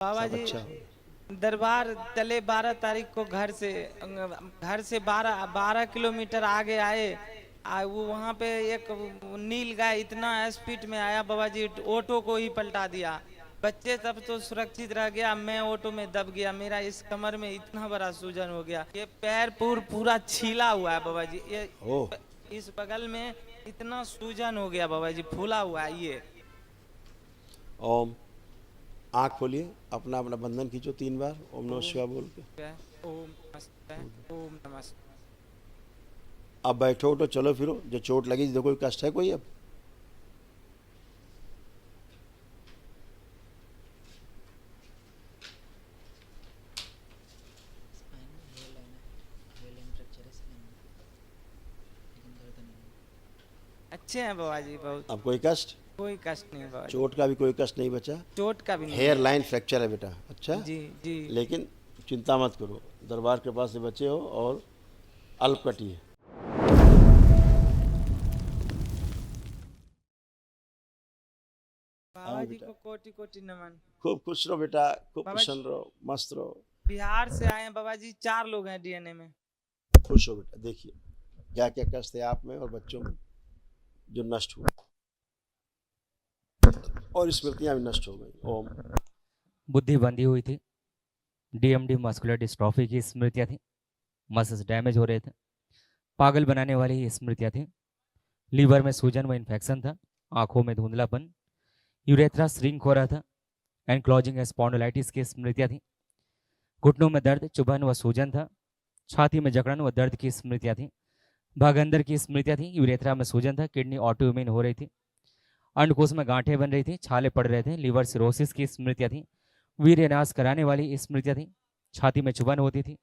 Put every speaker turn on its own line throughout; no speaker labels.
बाबा
सब
जी
अच्छा हो।
दरबार चले 12 तारीख को घर से 12 12 किलोमीटर आगे आए। वो वहाँ पे एक नील गाय इतना स्पीड में आया बाबा जी, ऑटो को ही पलटा दिया। बच्चे सब तो सुरक्षित रह गया, मैं ऑटो में दब गया। मेरा इस कमर में इतना बड़ा सूजन हो गया, ये पैर पूरा छीला हुआ है बाबा जी। ये
ओह।
इस बगल में इतना सूजन हो गया बाबा जी, फूला हुआ है ये।
ओम। आँख खोलिए, अपना अपना बंधन खींचो 3 बार ओम नमः
ओम
शिवाय बोल के।
ओम नमः शिवाय, ओम नमः शिवाय।
अब बैठो उठो चलो फिरो, जो चोट लगी देखो कोई कष्ट है कोई अब?
स्पाइन में हेयर लाइन है, हेयर लाइन फ्रैक्चर है स्पाइन में, लेकिन दर्द नहीं है।
अच्छे हैं बाबा जी बहुत।
अब कोई कष्ट?
कोई कष्ट नहीं बाबा जी।
चोट का भी कोई कष्ट नहीं बचा?
चोट का भी नहीं
हेयर
है।
लाइन फ्रैक्चर है बेटा, अच्छा।
जी जी।
लेकिन चिंता मत करो, दरबार के पास से बचे हो और अल्प कटी है।
बाबा
हाँ
जी
बेटा,
को कोटि कोटि नमन।
खूब खुश रहो बेटा, खूब
बाबा जी
प्रसन्न रहो, मस्त रहो।
बिहार से आए हैं बाबा जी, 4 लोग हैं डीएनए में।
खुश हो बेटा, देखिए क्या क्या कष्ट है आप में और बच्चों में जो नष्ट हुए, और स्मृतियां भी नष्ट हो गई। ओम।
बुद्धि बंधी हुई थी, डीएमडी मस्कुलर डिस्ट्रॉफी की स्मृतियां थी, मसल्स डैमेज हो रहे थे, पागल बनाने वाली स्मृतियां थी, लीवर में सूजन व इन्फेक्शन था, आंखों में धुंधलापन, यूरेथ्रा श्रिंक हो रहा था, एंक्लोजिंग स्पॉन्डिलाइटिस की स्मृतियां थी, घुटनों में दर्द, चुभन व सूजन था, छाती में जकड़न व दर्द की स्मृतियां थी, भाग अंदर की स्मृतियां थी, यूरेथ्रा में सूजन था, किडनी ऑटोइम्यून हो रही थी, अंडकोश में गांठें बन रही थी, छाले पड़ रहे थे, लिवर सिरोसिस की स्मृतियां थी, वीर्यनाश कराने वाली स्मृतियां थी, छाती में चुभन होती थी,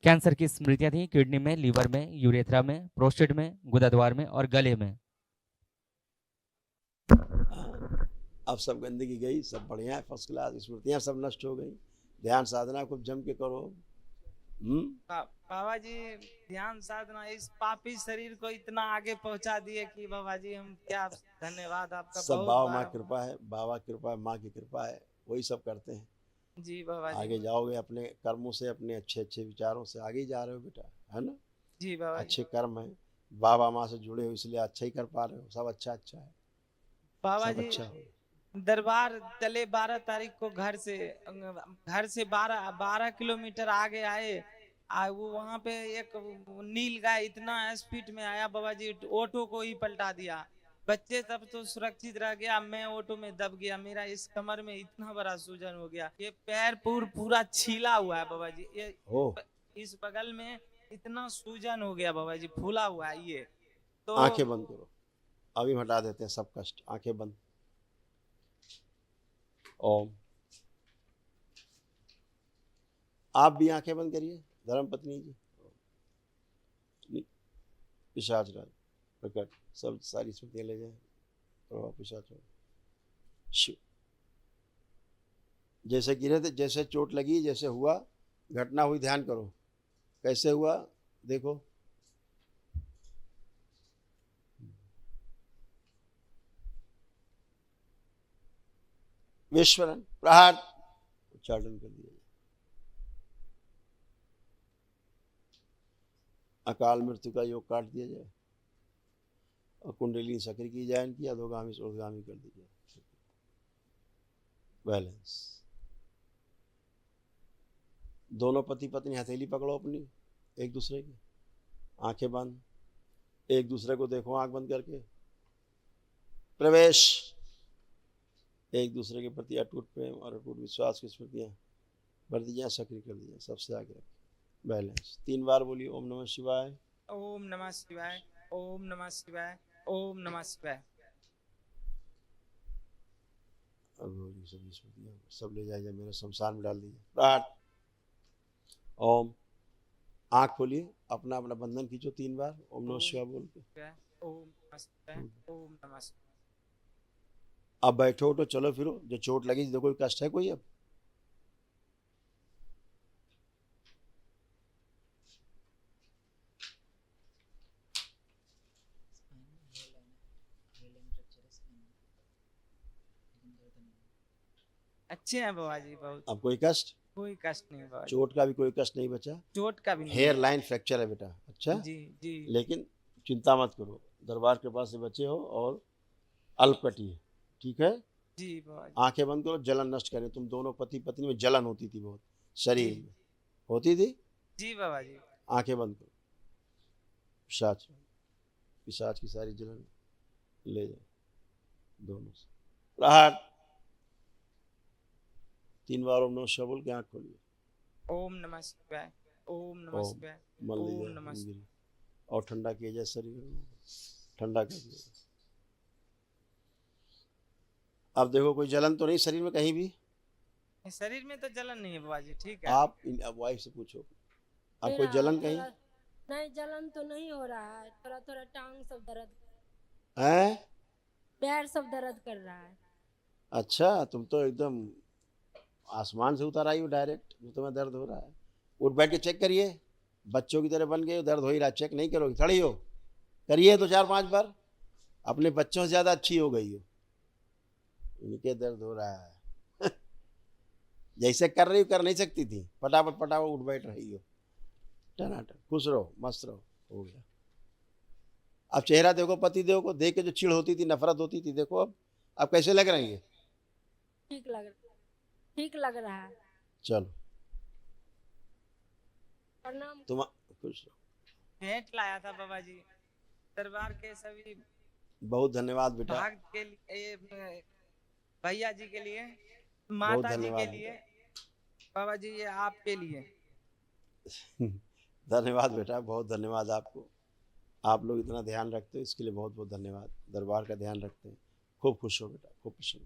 कैंसर की स्मृतियां थी, किडनी में, लीवर में, यूरेथ्रा में, प्रोस्टेट में, गुदाद्वार में और गले में।
हाँ, अब सब गंदगी गई, सब बढ़िया है, फर्स्ट क्लास, स्मृतियां सब नष्ट हो गई। ध्यान साधना खूब जम के करो।
बाबा जी ध्यान साधना इस पापी शरीर को इतना आगे पहुंचा दिए कि बाबा जी हम क्या, धन्यवाद आपका
सब
बहुत
बाबा माँ
बार।
की कृपा है, बाबा की कृपा है, माँ की कृपा है, वही सब करते हैं।
जी बाबा जी।
आगे जाओगे अपने कर्मों से, अपने अच्छे अच्छे विचारों से आगे ही जा रहे हो बेटा, है ना।
जी बाबा जी।
अच्छे कर्म है, बाबा माँ से जुड़े हो इसलिए अच्छा ही कर पा रहे हो, सब अच्छा अच्छा है,
बाबा
सब
जी
अच्छा हो।
दरबार चले 12 तारीख को घर से 12 12 किलोमीटर आगे आए। वो वहाँ पे एक नील गाय इतना स्पीड में आया बाबा जी, ऑटो को ही पलटा दिया। बच्चे सब तो सुरक्षित रह गया, मैं ऑटो में दब गया। मेरा इस कमर में इतना बड़ा सूजन हो गया, ये पैर पूरा छीला हुआ है बाबा जी। ये
हो।
इस बगल में इतना सूजन हो गया बाबा जी, फूला हुआ है ये। तो
आंखें बंद करो, अभी हटा देते हैं सब कष्ट, आंखें बंद। ओम। आप भी आंखें बंद करिए, धर्म पत्नी जी। पिशाच राज प्रकट, सब सारी स्मृतियां ले जाए, प्रभाव पिशाच हो। शिव। जैसे गिरे थे, जैसे चोट लगी, जैसे हुआ, घटना हुई, ध्यान करो कैसे हुआ, देखो। विश्वरन प्रहार उच्चारण कर दिया, अकाल मृत्यु का योग काट दिया जाए और कुंडली सक्रिय की जाए, इनकी अधोगामी से ऊर्ध्वगामी कर दी जाए। बैलेंस। दोनों पति पत्नी हथेली पकड़ो अपनी एक दूसरे की, आंखें बंद, एक दूसरे को देखो आंख बंद करके। प्रवेश। एक दूसरे के प्रति अटूट प्रेम और अटूट विश्वास की स्मृतियां भर दी जाए, सक्रिय कर दी जाए, सबसे आगे रखें। बैलेंस। 3 बार बोलिए ओम नमः शिवाय।
ओम नमः शिवाय, ओम नमः शिवाय, ओम नमः शिवाय।
और सभी स्मृतियां सब ले जाइए, मेरे शमशान में डाल दीजिए। प्राट। ओम। आँख खोलिए, अपना अपना बंधन खींचो 3 बार ओम नमः
ओम
शिवाय बोल के।
शिवाय, ओम नमः शिवाय, ओम नमः शिवाय।
अब बैठो उठो चलो फिरो, जो चोट लगी देखो कोई कष्ट है कोई अब?
स्पाइन में हेयर लाइन है, हेयर लाइन फ्रैक्चर है स्पाइन में, लेकिन दर्द नहीं है।
अच्छे हैं बाबा जी बहुत,
अब कोई कष्ट,
कोई कष्ट नहीं बाबा जी,
चोट का भी कोई कष्ट नहीं बचा।
चोट का भी नहीं।
हेयर लाइन फ्रैक्चर है बेटा, अच्छा,
जी जी
लेकिन चिंता मत करो, दरबार के पास से बचे हो और अल्पकटी है, ठीक है।
जी बाबा जी।
आंखें बंद करो, जलन नष्ट करें। तुम दोनों पति पत्नी में जलन होती थी बहुत, शरीर
जी।
में होती थी।
जी बाबा जी।
आंखें बंद करो, पिशाच पिशाच की सारी जलन ले जाओ दोनों से। प्रहार 3 बार ओम नमः शिवाय बोल के आंख खोलिए।
ओम नमः शिवाय, ओम नमः
ओम
शिवाय,
मन
ओम
लीजिए
नमः
हिमगिरी और ठंडा किया जाए शरीर को, ठंडा कर दिया। अब देखो कोई जलन तो नहीं शरीर में कहीं भी।
शरीर में तो जलन नहीं है बाबा जी, ठीक है।
आप वाइफ से पूछो, अब कोई
मेरा
जलन कहीं
थोड़ा- नहीं, जलन तो नहीं हो रहा है, थोड़ा थोड़ा टांग सब दर्द,
है?
पैर सब दर्द कर रहा है।
अच्छा, तुम तो एकदम आसमान से उतर आई हो डायरेक्ट, जो तुम्हें दर्द हो रहा है। उठ बैठ के चेक करिए, बच्चों की तरह बन गए हो, दर्द हो ही रहा, चेक नहीं करोगे, खड़ी हो, करिए तो 4-5 बार, अपने बच्चों से ज़्यादा अच्छी हो गई हो। इनके दर्द हो रहा है जैसे कर रही हो कर नहीं सकती थी, फटाफट फटाफट उठ बैठ रही हो, टनाटन, खुश रहो, मस्त रहो, हो गया। अब चेहरा देखो पति देव को, देख के जो चिढ़ होती थी, नफरत होती थी, देखो अब कैसे लग रही है।
ठीक लग रहा है।
चलो
प्रणाम।
तुम खुश रहो।
भेंट लाया था बाबा जी, दरबार के सभी
बहुत धन्यवाद बेटा,
भक्त के लिए, भैया जी के लिए, माता जी के
धन्यवाद
लिए, बाबा जी ये आपके लिए।
धन्यवाद बेटा, बहुत धन्यवाद आपको। आप लोग इतना ध्यान रखते हो, इसके लिए बहुत बहुत धन्यवाद। दरबार का ध्यान रखते हैं। खूब खुश हो बेटा, खूब खुश हो।